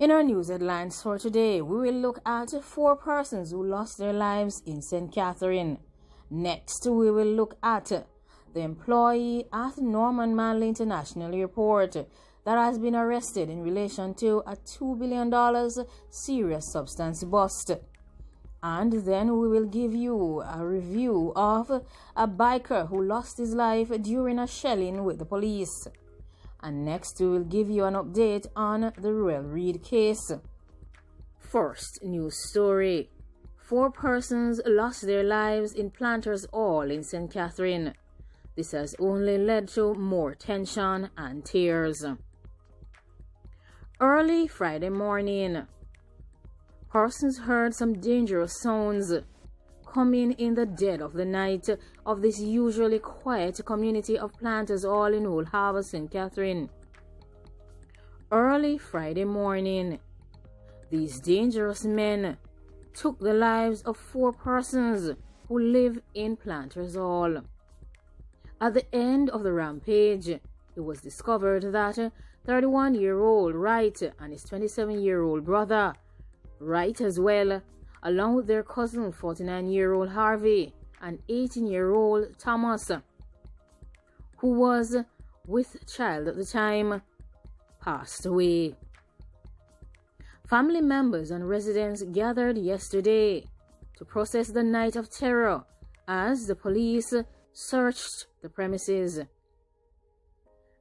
In our news headlines for today, we will look at 4 persons who lost their lives in St. Catherine. Next, we will look at the employee at Norman Manley International Airport that has been arrested in relation to a $2 billion serious substance bust. And then we will give you a review of a biker who lost his life during a shelling with the police. And next we will give you an update on the Royal Reed case. First news story. 4 persons lost their lives in Planters Hall in St. Catherine. This has only led to more tension and tears. Early Friday morning, persons heard some dangerous sounds coming in the dead of the night of this usually quiet community of Planters Hall in Old Harbour, St. Catherine. Early Friday morning, these dangerous men took the lives of 4 persons who live in Planters Hall. At the end of the rampage, it was discovered that 31-year-old Wright and his 27-year-old brother, Wright as well, along with their cousin 49-year-old Harvey and 18-year-old Thomas, who was with child at the time, passed away. Family members and residents gathered yesterday to process the night of terror as the police searched the premises.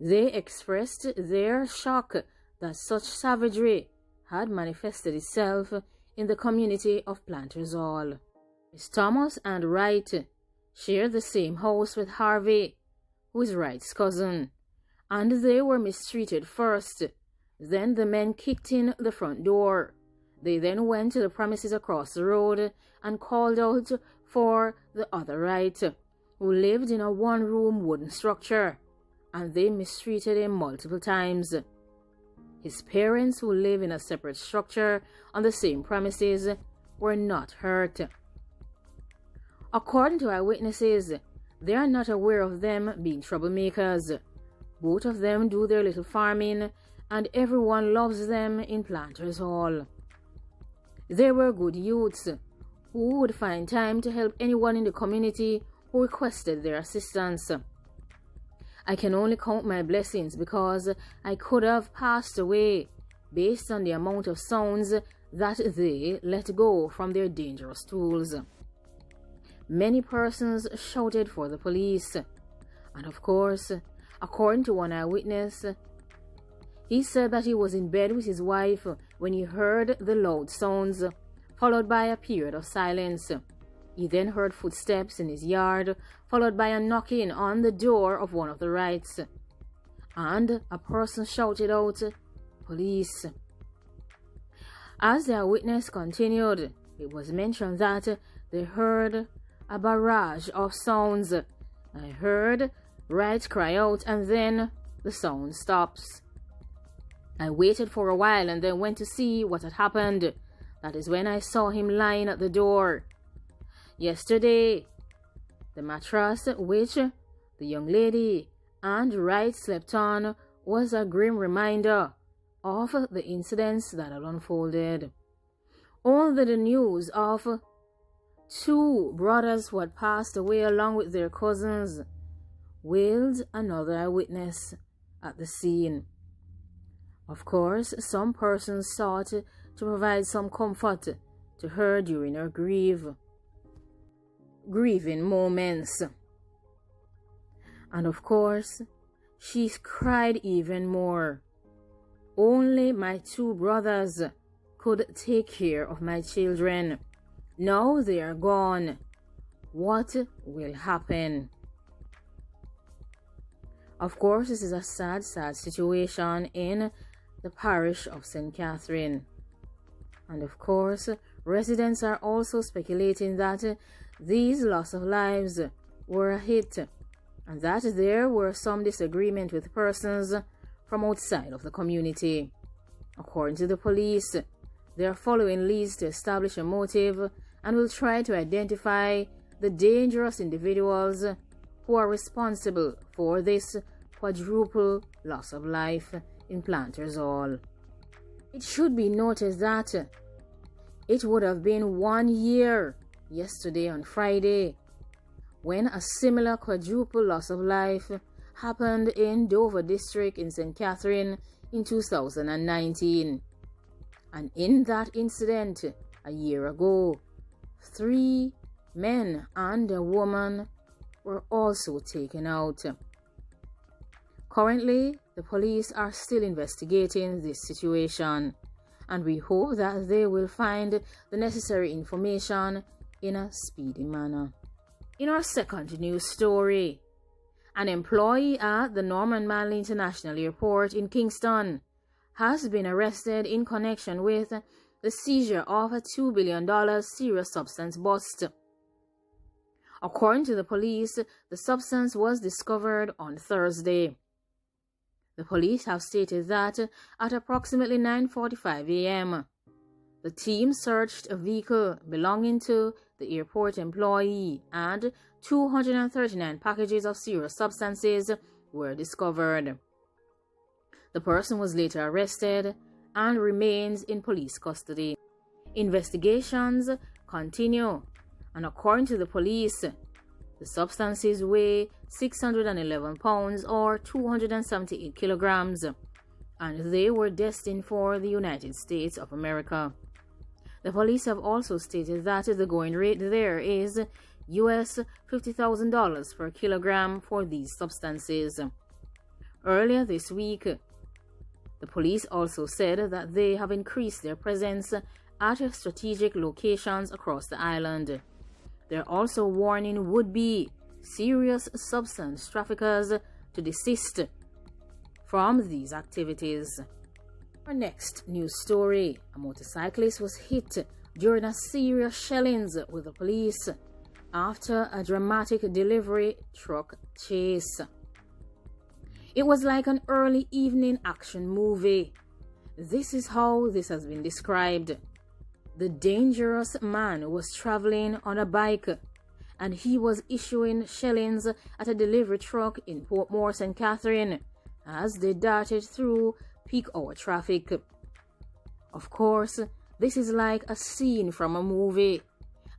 They expressed their shock that such savagery had manifested itself in the community of Planters Hall. Miss Thomas and Wright shared the same house with Harvey, who is Wright's cousin, and they were mistreated first. Then the men kicked in the front door. They then went to the premises across the road and called out for the other Wright, who lived in a 1-room wooden structure, and they mistreated him multiple times. His parents, who live in a separate structure on the same premises, were not hurt. According to eyewitnesses, they are not aware of them being troublemakers. Both of them do their little farming, and everyone loves them in Planters Hall. They were good youths who would find time to help anyone in the community who requested their assistance. I can only count my blessings because I could have passed away based on the amount of sounds that they let go from their dangerous tools. Many persons shouted for the police, and of course, according to one eyewitness, he said that he was in bed with his wife when he heard the loud sounds, followed by a period of silence. He then heard footsteps in his yard, followed by a knocking on the door of one of the Wrights, and a person shouted out, "Police." As the witness continued, it was mentioned that they heard a barrage of sounds. I heard Wright cry out, and then the sound stops. I waited for a while and then went to see what had happened. That is when I saw him lying at the door. Yesterday, the mattress which the young lady and Wright slept on was a grim reminder of the incidents that had unfolded. Only the news of 2 brothers who had passed away along with their cousins wailed another eyewitness at the scene. Of course, some persons sought to provide some comfort to her during her grieving moments. And of course, she cried even more. Only my 2 brothers could take care of my children. Now they are gone. What will happen? Of course, this is a sad situation in the parish of St. Catherine. And of course, residents are also speculating that these loss of lives were a hit, and that there were some disagreement with persons from outside of the community. According to the police, they are following leads to establish a motive and will try to identify the dangerous individuals who are responsible for this quadruple loss of life in Planters Hall. It should be noted that it would have been 1 year yesterday on Friday when a similar quadruple loss of life happened in Dover District in St. Catherine in 2019. And in that incident, a year ago, 3 men and a woman were also taken out. Currently, the police are still investigating this situation, and we hope that they will find the necessary information in a speedy manner. In our second news story, an employee at the Norman Manley International Airport in Kingston has been arrested in connection with the seizure of a $2 billion serious substance bust. According to the police, the substance was discovered on Thursday. The police have stated that at approximately 9:45 a.m., the team searched a vehicle belonging to the airport employee and 239 packages of serious substances were discovered. The person was later arrested and remains in police custody. Investigations continue, and according to the police, the substances weigh 611 pounds or 278 kilograms, and they were destined for the United States of America. The police have also stated that the going rate there is US $50,000 per kilogram for these substances. Earlier this week, the police also said that they have increased their presence at strategic locations across the island. They're also warning would-be serious substance traffickers to desist from these activities. Our next news story, a motorcyclist was hit during a serious shellings with the police after a dramatic delivery truck chase. It was like an early evening action movie. This is how this has been described. The dangerous man was traveling on a bike and he was issuing shellings at a delivery truck in Portmore, St. Catherine as they darted through peak hour traffic. Of course, this is like a scene from a movie,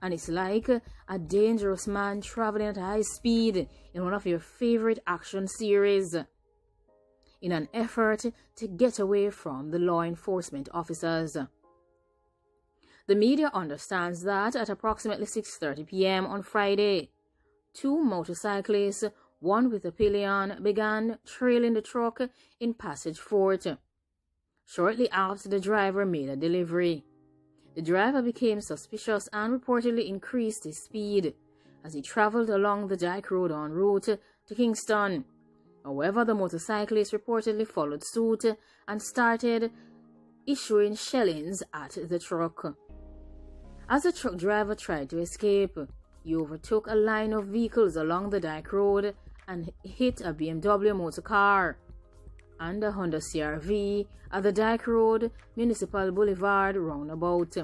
and it's like a dangerous man traveling at high speed in one of your favorite action series in an effort to get away from the law enforcement officers. The media understands that at approximately 6:30 p.m. on Friday, 2 motorcyclists, one with a pillion, began trailing the truck in Passage Fort shortly after the driver made a delivery. The driver became suspicious and reportedly increased his speed as he traveled along the Dyke Road en route to Kingston. However, the motorcyclist reportedly followed suit and started issuing shellings at the truck. As the truck driver tried to escape, he overtook a line of vehicles along the Dyke Road and hit a BMW motor car and a Honda CR-V at the Dyke Road Municipal Boulevard roundabout.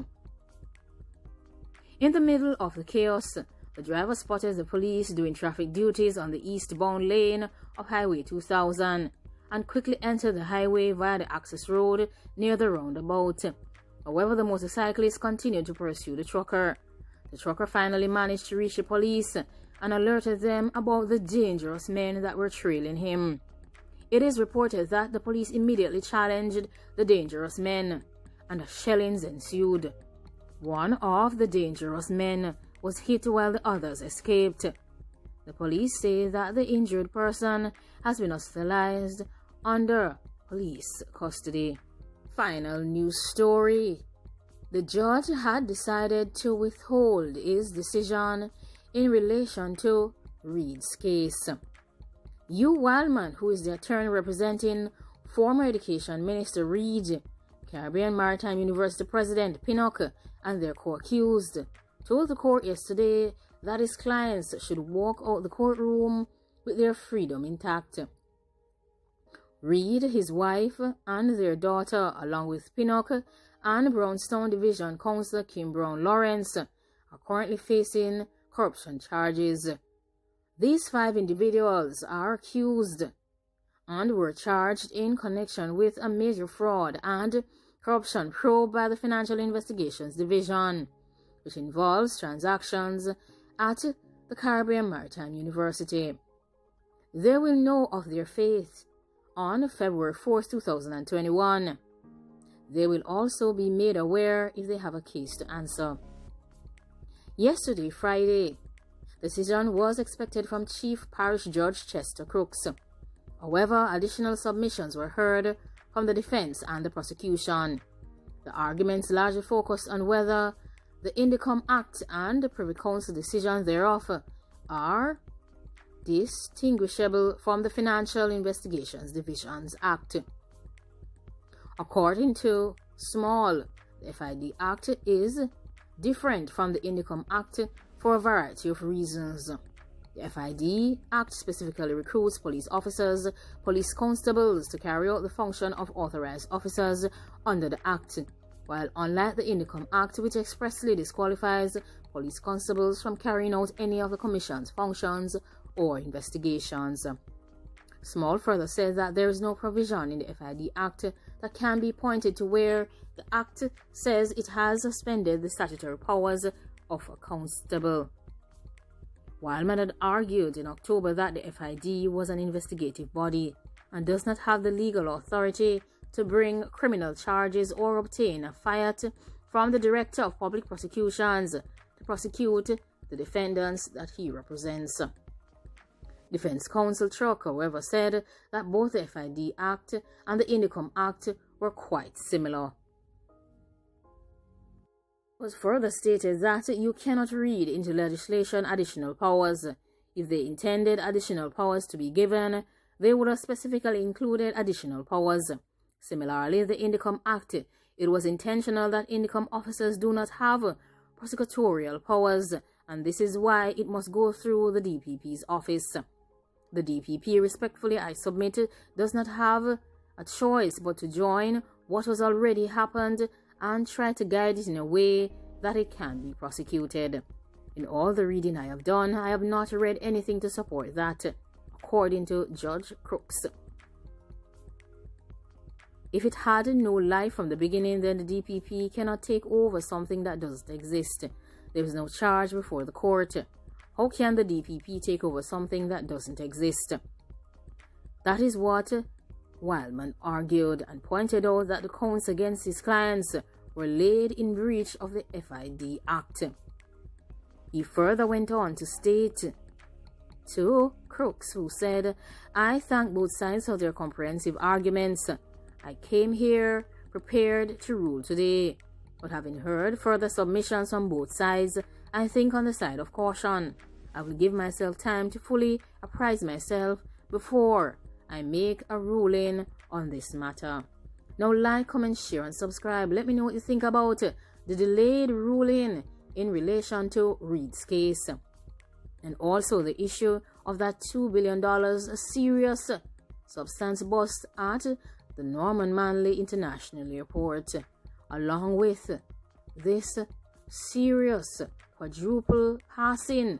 In the middle of the chaos, the driver spotted the police doing traffic duties on the eastbound lane of Highway 2000 and quickly entered the highway via the access road near the roundabout. However, the motorcyclist continued to pursue the trucker. The trucker finally managed to reach the police and alerted them about the dangerous men that were trailing him. It is reported that the police immediately challenged the dangerous men, and a shellings ensued. One of the dangerous men was hit while the others escaped. The police say that the injured person has been hospitalized under police custody. Final news story. The judge had decided to withhold his decision in relation to Reed's case. Hugh Wildman, who is the attorney representing former Education Minister Reed, Caribbean Maritime University President Pinnock, and their co-accused, told the court yesterday that his clients should walk out the courtroom with their freedom intact. Reed, his wife, and their daughter, along with Pinnock and Brownstown Division Counsel Kim Brown Lawrence, are currently facing corruption charges. These 5 individuals are accused and were charged in connection with a major fraud and corruption probe by the Financial Investigations Division, which involves transactions at the Caribbean Maritime University. They will know of their fate on February 4, 2021. They will also be made aware if they have a case to answer. Yesterday, Friday, the decision was expected from Chief Parish Judge Chester Crooks. However, additional submissions were heard from the defense and the prosecution. The arguments largely focused on whether the Indicom Act and the Privy Council decision thereof are distinguishable from the Financial Investigations Division's Act. According to Small, the FID Act is different from the Indicom Act for a variety of reasons. The FID Act specifically recruits police officers, police constables to carry out the function of authorized officers under the Act, while unlike the Indicom Act, which expressly disqualifies police constables from carrying out any of the Commission's functions or investigations. Small further said that there is no provision in the FID Act that can be pointed to where the Act says it has suspended the statutory powers of a constable. Wildman had argued in October that the FID was an investigative body and does not have the legal authority to bring criminal charges or obtain a fiat from the Director of Public Prosecutions to prosecute the defendants that he represents. Defense counsel Truck, however, said that both the FID Act and the Indicom Act were quite similar. It was further stated that you cannot read into legislation additional powers. If they intended additional powers to be given, they would have specifically included additional powers. Similarly, the Indicom Act, it was intentional that Indicom officers do not have prosecutorial powers, and this is why it must go through the DPP's office. The DPP, respectfully I submit, does not have a choice but to join what has already happened and try to guide it in a way that it can be prosecuted. In all the reading I have done, I have not read anything to support that, according to Judge Crooks. If it had no life from the beginning, then the DPP cannot take over something that doesn't exist. There is no charge before the court. How can the DPP take over something that doesn't exist? That is what Wildman argued and pointed out that the counts against his clients were laid in breach of the FID Act. He further went on to state to Crooks, who said, "I thank both sides for their comprehensive arguments. I came here prepared to rule today, but having heard further submissions from both sides, I think on the side of caution. I will give myself time to fully apprise myself before I make a ruling on this matter." Now like, comment, share and subscribe. Let me know what you think about the delayed ruling in relation to Reed's case, and also the issue of that $2 billion serious substance bust at the Norman Manley International Airport, along with this serious quadruple passing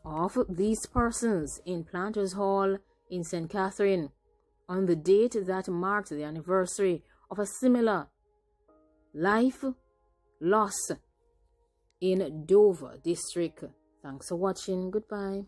of these persons in Planters Hall in St. Catherine on the date that marked the anniversary of a similar life loss in Dover District. Thanks for watching. Goodbye.